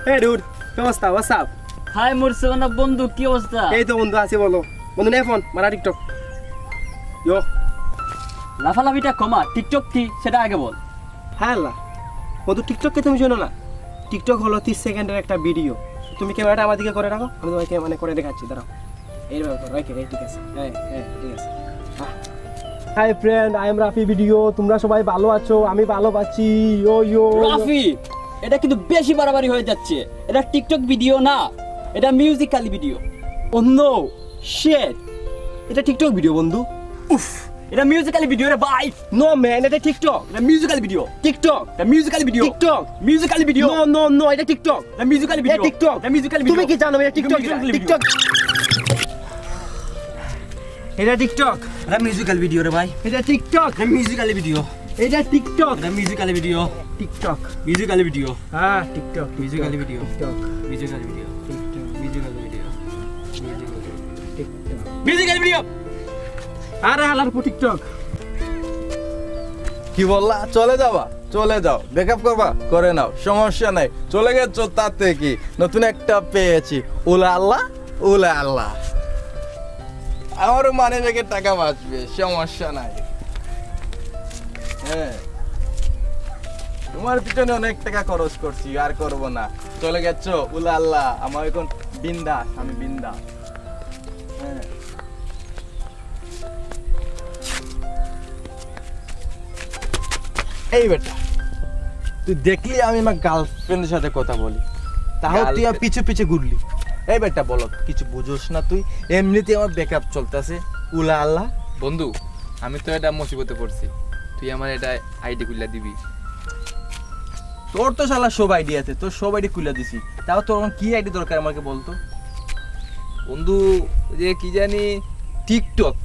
Hey dude, কেমস্তা? What's up? Hi মুরসেনা বন্ধু কি অবস্থা? এই তো বন্ধু আছি বলো। বন্ধু নে ফোন, মারা টিকটক। ইয়ো। লাফালাফিটা কমা, টিকটক কি সেটা আগে বল। হ্যাঁ আল্লাহ। বন্ধু টিকটক কে তুমি জানো না? টিকটক হলো 30 সেকেন্ডের একটা ভিডিও। তুমি ক্যামেরাটা আমার দিকে করে রাখো, আমি তোমাকে মানে করে দেখাচ্ছি দাঁড়াও। এইভাবে করো, ওকে ঠিক আছে। হ্যাঁ ঠিক আছে। Hi friend, I am Rafi video. তোমরা সবাই ভালো আছো? আমি ভালো আছি। ইয়ো রাফি, এটা কিন্তু বেশি বাড়াবাড়ি হয়ে যাচ্ছে। এটা টিকটক ভিডিও না, এটা musical video. Oh no shit, এটা টিকটক ভিডিও বন্ধু। উফ, এটা মিউজিক্যাল ভিডিও রে ভাই। নো ম্যান, এটা টিকটক। এটা মিউজিক্যাল ভিডিও। টিকটক, এটা musical video. TikTok, musical video. No এটা টিকটক। এটা মিউজিক্যাল ভিডিও। এটা টিকটক। এটা মিউজিক্যাল ভিডিও। তুমি কি জানো এটা টিকটক? টিকটক, এটা টিকটক। এটা মিউজিক্যাল ভিডিও রে ভাই। এটা টিকটক। এটা মিউজিক্যাল ভিডিও। এটা টিকটক। এটা musical video. TikTok, musical video. হ্যাঁ TikTok. Musical video. TikTok, musical video. TikTok, musical video. TikTok. Musical video. আরে হালার পর টিকটক। কি বললা? চলে যাবা? চলে যাও। ব্রেকআপ করবা? করে নাও, সমস্যা নাই। চলে গেছো তাতে কি, নতুন একটা পেয়েছি। উলা আল্লাহ, উলা আল্লাহ। আমারও মানে ব্যাগের টাকা বাঁচবে, সমস্যা নাই। হ্যাঁ, তোমার পিছনে অনেক টাকা খরচ করছি, আর করব না। চলে গেছো, উলা আল্লাহ। আমার এখন বিন্দাস, আমি বিন্দাস। হ্যাঁ, এই বেটা, তুই দেখলি আমি আমার গার্লফ্রেন্ডের সাথে কথা বলি, তাহলে তুই আর পিছু পিছু ঘুরলি। এই বেটা বলো, কিছু বুঝোস না তুই? এমনিতে আমার ব্যাকআপ চলতেছে। উলা আল্লাহ। বন্ধু, আমি তো এটা মুসিবতে পড়ছি, তুই আমার এটা আইডি খুলে দিবি। তোর তো শালা সব আইডি আছে, তোর সব আইডি খুলে দিছি, তাও তোর কি আইডি দরকার আমাকে বলতো? বন্ধু, যে কি জানি টিকটক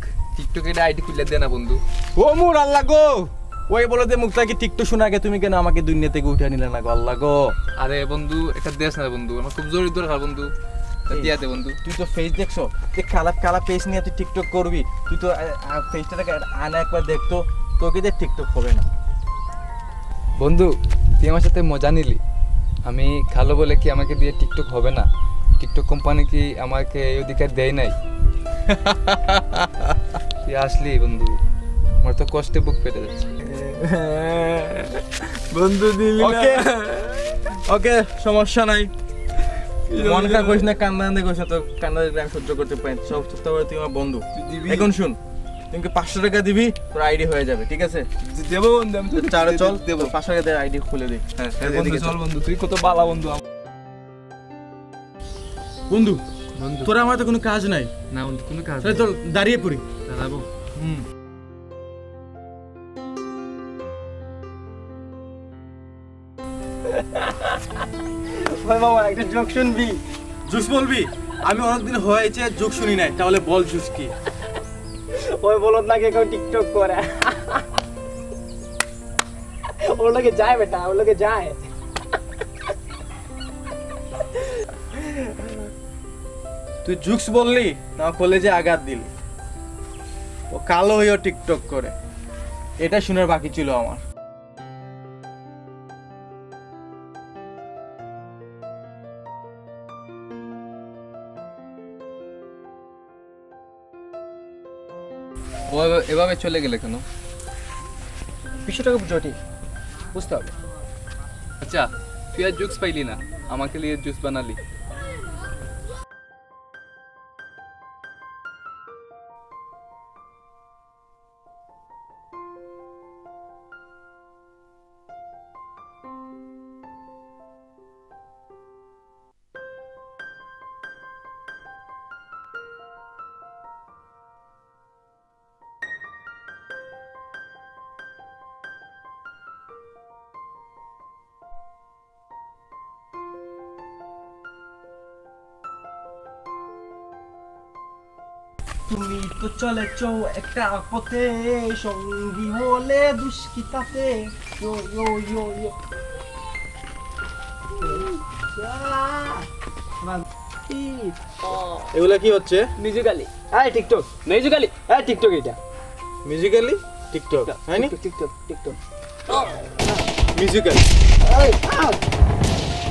এটা আইডি খুলে দে না বন্ধু। ও মোর আল্লাহ গো, ওই বলে যে মুখটা কি টিকটক শোনা আগে তুমি কেন আমাকে দুনিয়া থেকে উঠে নিলে না গো? আল্লাহ গো। আরে বন্ধু, এটা দেশ না বন্ধু, আমার খুব জরুরি দরকার বন্ধু, দিয়া দে বন্ধু। তুই তো ফেস দেখছো, তুই খারাপ ফেস নিয়ে তুই টিকটক করবি? তুই তো ফেসটাকে আনা একবার দেখতো, তোকে দিয়ে টিকটক হবে না। বন্ধু, তুই আমার সাথে মজা নিলি। আমি খালো বলে কি আমাকে দিয়ে টিকটক হবে না? টিকটক কোম্পানি কি আমাকে এই অধিকার দেয় নাই? তুই আসলি বন্ধু, আমার তো কষ্টে বুক ফেটে যাচ্ছে বন্ধু দিলি ওকে ওকে, সমস্যা নাই। মন খারাপ করিস না, কান্না করিস না, তো কান্না আমি সহ্য করতে পারি। সব সপ্তাহ করে তুই আমার বন্ধু। এখন শুন, তুমি 500 টাকা দিবি, তোর আইডি হয়ে যাবে, ঠিক আছে? দেবো বন্ধু, আমি তো চারে চল, দেবো 500 টাকা দিয়ে আইডি খুলে দিই। হ্যাঁ বন্ধু, চল বন্ধু, তুই কত বালা বন্ধু। বন্ধু বন্ধু, তোরা আমার তো কোনো কাজ নাই না বন্ধু, কোনো কাজ তাহলে চল দাঁড়িয়ে পড়ি। দাঁড়াবো। ভাই বাবা একটা জোক শুনবি? জুস বলবি? আমি অনেকদিন হয়েছে জোক শুনি নাই, তাহলে বল জুস কি? ওই বলত নাকি কেউ টিকটক করে, ওর লোকে যায় বেটা, ওর লোকে যায়। তুই জুক্স বললি না, কলেজে আঘাত দিলি। ও কালো হয়েও টিকটক করে, এটা শুনার বাকি ছিল আমার। ও এভাবে চলে গেলে কেন? বিষয়টাকে জটিল বুঝতে হবে। আচ্ছা, তুই আর জুস পাইলি না, আমাকে লিয়ে জুস বানালি। তুমি তো চলেছ একটা পথে, সঙ্গী হলে দুষ্কৃতাতে। ইয়ো ইয়ো ইয়ো ইয়ো। এগুলা কি হচ্ছে? মিউজিক্যালি, হ্যাঁ টিকটক। মিউজিক্যালি, হ্যাঁ টিকটক। এটা মিউজিক্যালি টিকটক, হয়নি? TikTok TikTok musically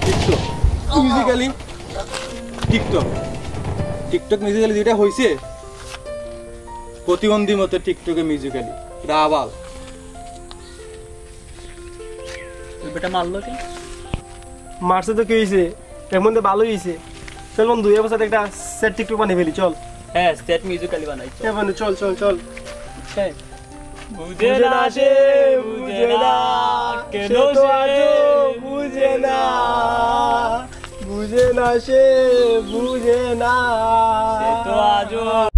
TikTok. Musically TikTok TikTok musically যেটা হয়েছে প্রতিবন্ধী মতো টিকটকে মিউজিক্যালি এটা আবাল বেটা মারলো কি মারছে তো কি হয়েছে এর মধ্যে ভালোই হয়েছে চল বন্ধু এবার সাথে একটা সেট টিকটক বানিয়ে ফেলি চল হ্যাঁ সেট মিউজিক্যালি বানাই হ্যাঁ বন্ধু চল চল চল হ্যাঁ বুঝে না সে বুঝে না কেন সে বুঝে না বুঝে না সে বুঝে না তো আজও